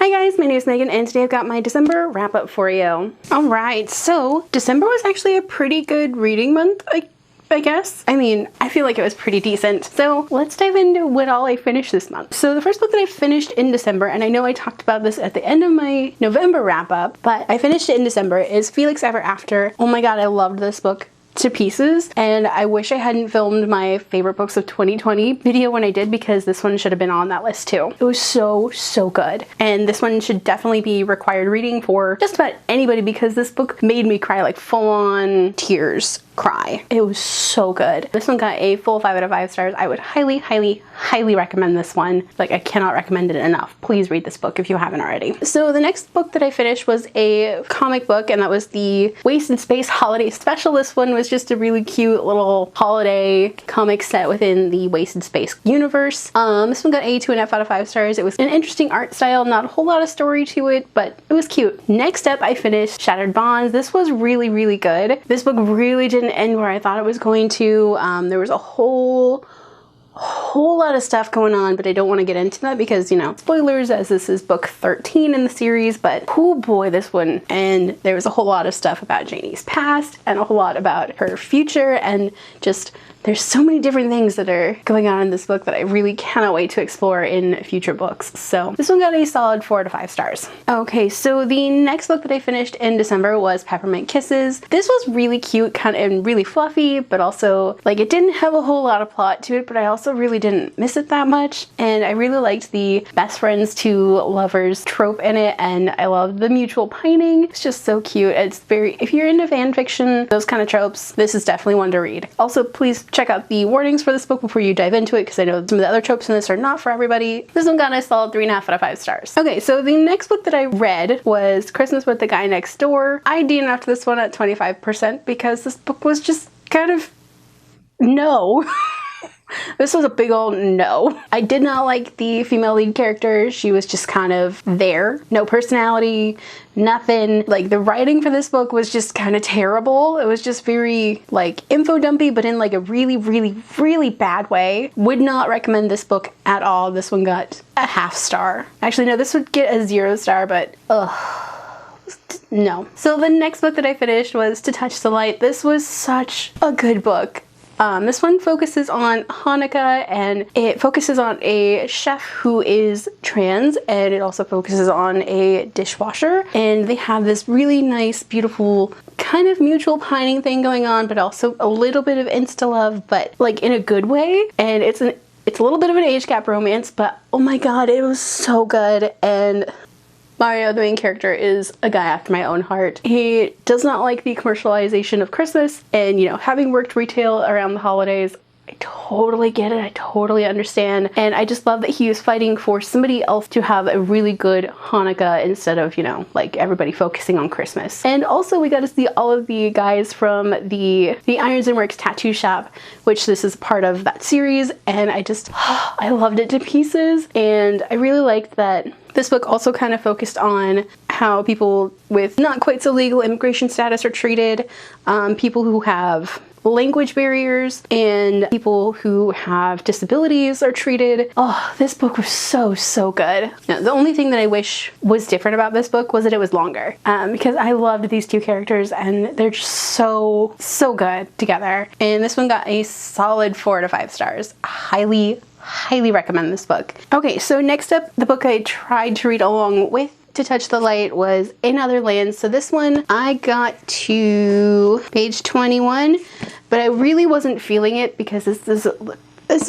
Hi guys, my name is Megan and today I've got my December wrap up for you. Alright, so December was actually a pretty good reading month, I guess. I mean, I feel like it was pretty decent. So let's dive into what all I finished this month. So the first book that I finished in December, and I know I talked about this at the end of my November wrap up, but I finished it in December, is Felix Ever After. Oh my god, I loved this book to pieces, and I wish I hadn't filmed my favorite books of 2020 video when I did, because this one should have been on that list too. It was so good, and this one should definitely be required reading for just about anybody, because this book made me cry, like full-on tears cry. It was so good. This one got a full 5 out of 5 stars. I would highly recommend this one. Like, I cannot recommend it enough. Please read this book if you haven't already. So the next book that I finished was a comic book, and that was the Wasted Space Holiday Special. This one was just a really cute little holiday comic set within the Wasted Space universe. This one got a 2.5 out of 5 stars. It was an interesting art style, not a whole lot of story to it, but it was cute. Next up, I finished Shattered Bonds. This was really good. This book really didn't end where I thought it was going to. There was a whole lot of stuff going on, but I don't want to get into that because, you know, spoilers, as this is book 13 in the series. But oh boy, this one. And there was a whole lot of stuff about Janie's past and a whole lot about her future, and just there's so many different things that are going on in this book that I really cannot wait to explore in future books. So this one got a solid 4 out of 5 stars. Okay, so the next book that I finished in December was Peppermint Kisses. This was really cute, kind of, and really fluffy, but also, like, it didn't have a whole lot of plot to it, but I also really didn't miss it that much. And I really liked the best friends to lovers trope in it, and I loved the mutual pining. It's just so cute. It's very, if you're into fan fiction, those kind of tropes, this is definitely one to read. Also, please check out the warnings for this book before you dive into it, because I know some of the other tropes in this are not for everybody. This one got a solid 3.5 out of 5 stars. Okay, so the next book that I read was Christmas with the Guy Next Door. I DNF'd this one at 25% because this book was just kind of no. This was a big old no. I did not like the female lead character. She was just kind of there. No personality, nothing. Like, the writing for this book was just kind of terrible. It was just very, like, info dumpy, but in like a really bad way. Would not recommend this book at all. This one got a half star. Actually, no, this would get a 0 star, but no. So the next book that I finished was To Touch the Light. This was such a good book. This one focuses on Hanukkah, and it focuses on a chef who is trans, and it also focuses on a dishwasher, and they have this really nice, beautiful kind of mutual pining thing going on, but also a little bit of insta love, but like in a good way. And it's a little bit of an age gap romance, but oh my god, it was so good. And Mario, the main character, is a guy after my own heart. He does not like the commercialization of Christmas, and, you know, having worked retail around the holidays, I totally get it. I totally understand. And I just love that he was fighting for somebody else to have a really good Hanukkah instead of, you know, like everybody focusing on Christmas. And also we got to see all of the guys from the Irons and Works tattoo shop, which this is part of that series. And I loved it to pieces. And I really liked that this book also kind of focused on how people with not quite so legal immigration status are treated, people who have language barriers, and people who have disabilities are treated. Oh, this book was so good. Now, the only thing that I wish was different about this book was that it was longer, because I loved these two characters and they're just so good together. And this one got a solid 4 out of 5 stars. Highly recommend this book. Okay, so next up, the book I tried to read along with To Touch the Light was In Other Lands. So this one, I got to page 21, but I really wasn't feeling it because this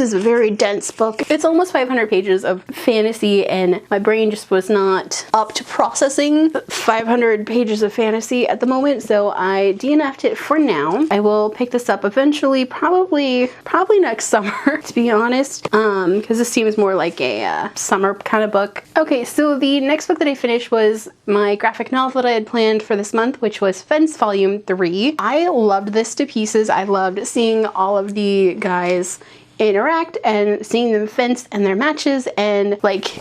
is a very dense book. It's almost 500 pages of fantasy, and my brain just was not up to processing 500 pages of fantasy at the moment, so I DNF'd it for now. I will pick this up eventually, probably next summer, to be honest, because this seems more like a summer kind of book. Okay, so the next book that I finished was my graphic novel that I had planned for this month, which was Fence Volume 3. I loved this to pieces. I loved seeing all of the guys interact and seeing them fence and their matches, and like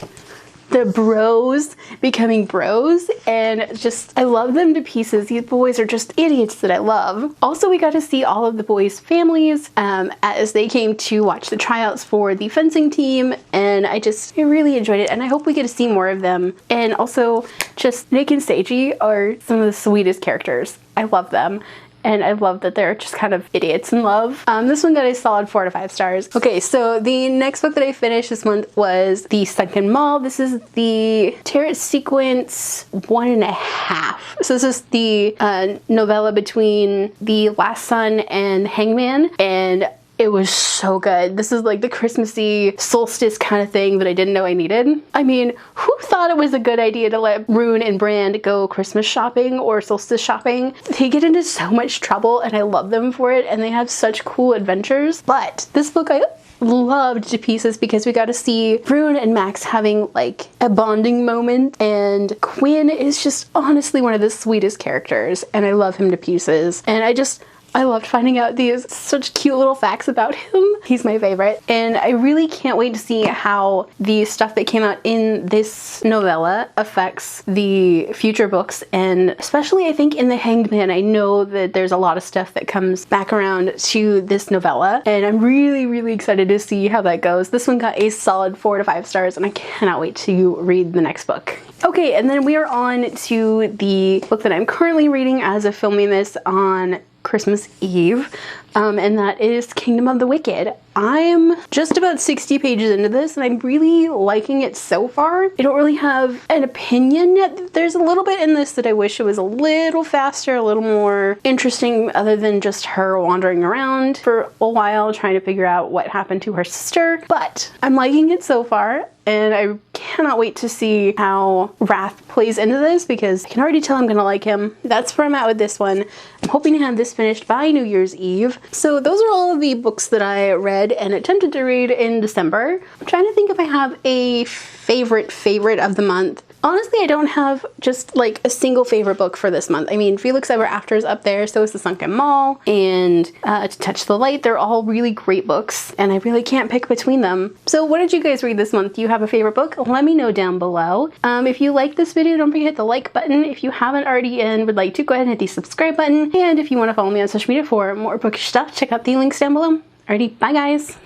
the bros becoming bros, and just I love them to pieces. These boys are just idiots that I love. Also, we got to see all of the boys' families as they came to watch the tryouts for the fencing team, and I really enjoyed it, and I hope we get to see more of them. And also, just Nick and Seiji are some of the sweetest characters. I love them. And I love that they're just kind of idiots in love. This one got a solid 4 to 5 stars. Okay, so the next book that I finished this month was The Sunken Mall. This is the Tarot Sequence 1.5. So this is the novella between The Last Sun and Hangman, and it was so good. This is like the Christmassy solstice kind of thing that I didn't know I needed. I mean, who thought it was a good idea to let Rune and Brand go Christmas shopping or solstice shopping? They get into so much trouble and I love them for it, and they have such cool adventures. But this book I loved to pieces because we got to see Rune and Max having like a bonding moment, and Quinn is just honestly one of the sweetest characters, and I love him to pieces. And I loved finding out these such cute little facts about him. He's my favorite. And I really can't wait to see how the stuff that came out in this novella affects the future books. And especially I think in The Hanged Man, I know that there's a lot of stuff that comes back around to this novella. And I'm really, really excited to see how that goes. This one got a solid 4 to 5 stars, and I cannot wait to read the next book. Okay, and then we are on to the book that I'm currently reading as of filming this on Christmas Eve, and that is Kingdom of the Wicked. I'm just about 60 pages into this, and I'm really liking it so far. I don't really have an opinion yet. There's a little bit in this that I wish it was a little faster, a little more interesting, other than just her wandering around for a while trying to figure out what happened to her sister. But I'm liking it so far, and I cannot wait to see how Wrath plays into this, because I can already tell I'm gonna like him. That's where I'm at with this one. I'm hoping to have this finished by New Year's Eve. So those are all of the books that I read and attempted to read in December. I'm trying to think if I have a favorite of the month. Honestly, I don't have just like a single favorite book for this month. I mean, Felix Ever After is up there, so is The Sunken Mall, and To Touch the Light. They're all really great books, and I really can't pick between them. So what did you guys read this month? Do you have a favorite book? Let me know down below. If you like this video, don't forget to hit the like button. If you haven't already and would like to, go ahead and hit the subscribe button. And if you want to follow me on social media for more bookish stuff, check out the links down below. Alrighty, bye guys!